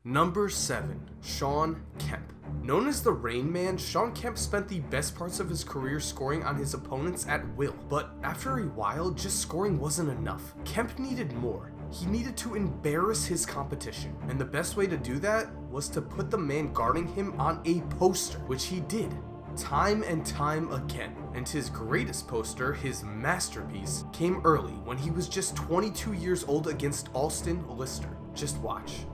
Number 7. Shawn Kemp. Known as the Rain Man, Shawn Kemp spent the best parts of his career scoring on his opponents at will, but after a while, just scoring wasn't enough. Kemp needed more. He needed to embarrass his competition, and the best way to do that was to put the man guarding him on a poster, which he did time and time again. And his greatest poster, his masterpiece, came early when he was just 22 years old against Alston Lister. Just watch.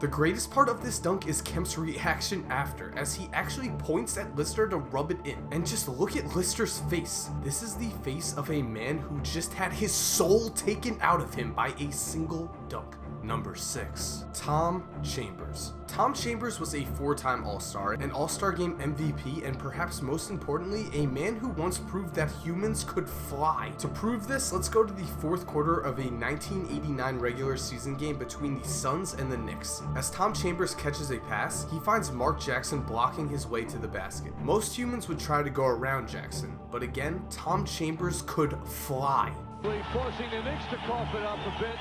The greatest part of this dunk is Kemp's reaction after, as he actually points at Lister to rub it in. And just look at Lister's face. This is the face of a man who just had his soul taken out of him by a single dunk. Number 6. Tom Chambers. Tom Chambers was a 4-time All-Star, an All-Star Game MVP, and perhaps most importantly, a man who once proved that humans could fly. To prove this, let's go to the fourth quarter of a 1989 regular season game between the Suns and the Knicks. As Tom Chambers catches a pass, he finds Mark Jackson blocking his way to the basket. Most humans would try to go around Jackson, but again, Tom Chambers could fly. Forcing the Knicks to cough it up a bit,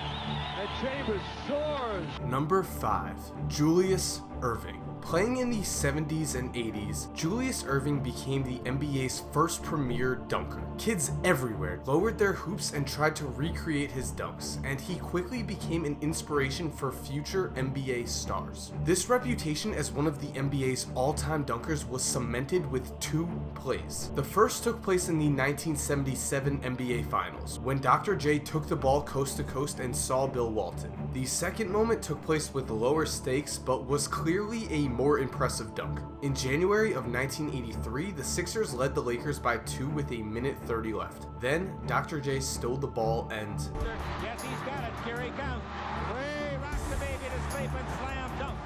and Chambers soars. Number 5. Julius Irving. Playing in the 70s and 80s, Julius Irving became the NBA's first premier dunker. Kids everywhere lowered their hoops and tried to recreate his dunks, and he quickly became an inspiration for future NBA stars. This reputation as one of the NBA's all-time dunkers was cemented with 2 plays. The first took place in the 1977 NBA Finals, when Dr. J took the ball coast to coast and saw Bill Walton. The second moment took place with lower stakes, but was clearly a more impressive dunk. In January of 1983, the Sixers led the Lakers by 2 with a minute 30 left. Then, Dr. J stole the ball and... Yes, he's got it. Here he comes. Way rock the baby to sleep and slam dunk.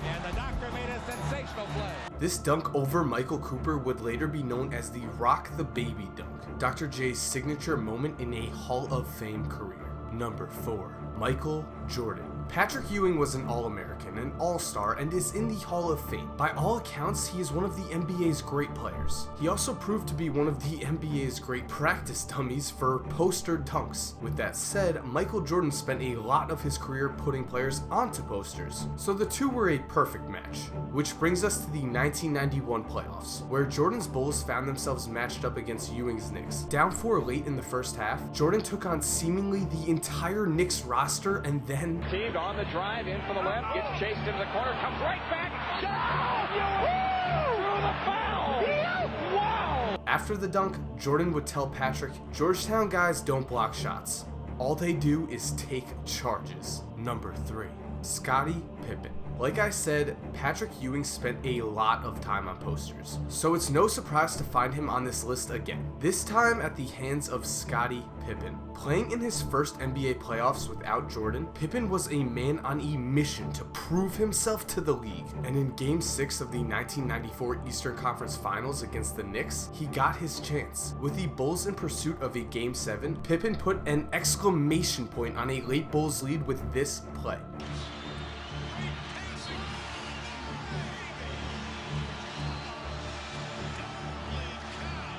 And the doctor made a sensational play. This dunk over Michael Cooper would later be known as the Rock the Baby dunk, Dr. J's signature moment in a Hall of Fame career. Number 4. Michael Jordan. Patrick Ewing was an All-American, an All-Star, and is in the Hall of Fame. By all accounts, he is one of the NBA's great players. He also proved to be one of the NBA's great practice dummies for poster dunks. With that said, Michael Jordan spent a lot of his career putting players onto posters, so the two were a perfect match. Which brings us to the 1991 playoffs, where Jordan's Bulls found themselves matched up against Ewing's Knicks. Down 4 late in the first half, Jordan took on seemingly the entire Knicks roster and then... On the drive, in for the left, gets chased into the corner, comes right back. Through the foul! Wow! After the dunk, Jordan would tell Patrick, "Georgetown guys don't block shots. All they do is take charges." Number 3. Scottie Pippen. Like I said, Patrick Ewing spent a lot of time on posters, so it's no surprise to find him on this list again, this time at the hands of Scottie Pippen. Playing in his first NBA playoffs without Jordan, Pippen was a man on a mission to prove himself to the league, and in Game 6 of the 1994 Eastern Conference Finals against the Knicks, he got his chance. With the Bulls in pursuit of a Game 7, Pippen put an exclamation point on a late Bulls lead with this play.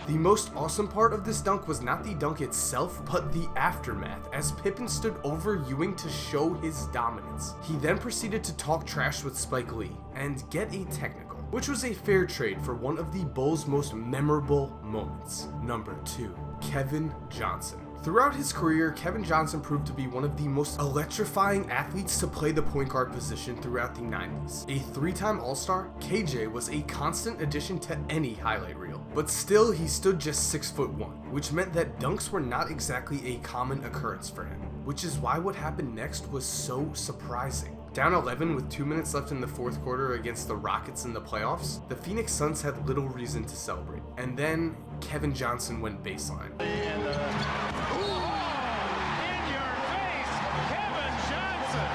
The most awesome part of this dunk was not the dunk itself, but the aftermath, as Pippen stood over Ewing to show his dominance. He then proceeded to talk trash with Spike Lee and get a technical, which was a fair trade for one of the Bulls' most memorable moments. Number 2. Kevin Johnson. Throughout his career, Kevin Johnson proved to be one of the most electrifying athletes to play the point guard position throughout the 90s. A 3-time All-Star, KJ was a constant addition to any highlight reel. But still, he stood just 6'1", which meant that dunks were not exactly a common occurrence for him, which is why what happened next was so surprising. Down 11 with 2 minutes left in the fourth quarter against the Rockets in the playoffs, the Phoenix Suns had little reason to celebrate. And then, Kevin Johnson went baseline.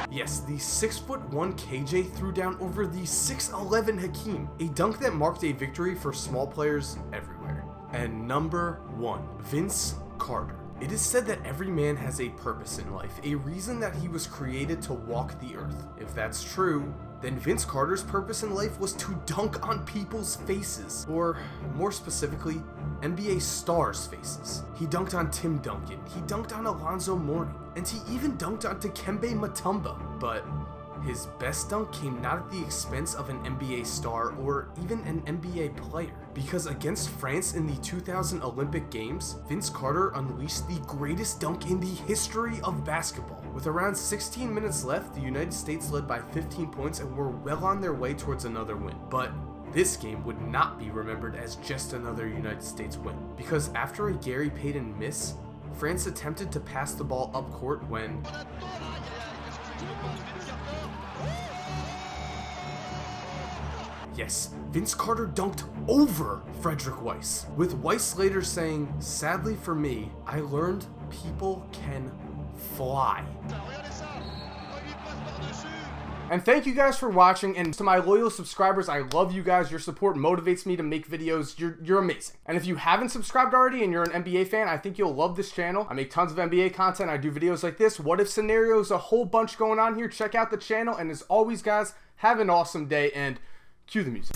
Yes, the 6'1" KJ threw down over the 6'11" Hakeem, a dunk that marked a victory for small players everywhere. And number 1, Vince Carter. It is said that every man has a purpose in life, a reason that he was created to walk the earth. If that's true, then Vince Carter's purpose in life was to dunk on people's faces, or more specifically, NBA stars' faces. He dunked on Tim Duncan, he dunked on Alonzo Mourning, and he even dunked on Dikembe Mutombo. But his best dunk came not at the expense of an NBA star or even an NBA player, because against France in the 2000 Olympic Games, Vince Carter unleashed the greatest dunk in the history of basketball. With around 16 minutes left, the United States led by 15 points and were well on their way towards another win. But this game would not be remembered as just another United States win, because after a Gary Payton miss, France attempted to pass the ball up court when yes, Vince Carter dunked over Frederick Weiss, with Weiss later saying, "Sadly for me, I learned people can fly." And thank you guys for watching, and to my loyal subscribers, I love you guys. Your support motivates me to make videos. You're amazing. And if you haven't subscribed already and you're an NBA fan, I think you'll love this channel. I make tons of NBA content. I do videos like this, what if scenarios, a whole bunch going on here. Check out the channel, and as always, guys, have an awesome day, and cue the music.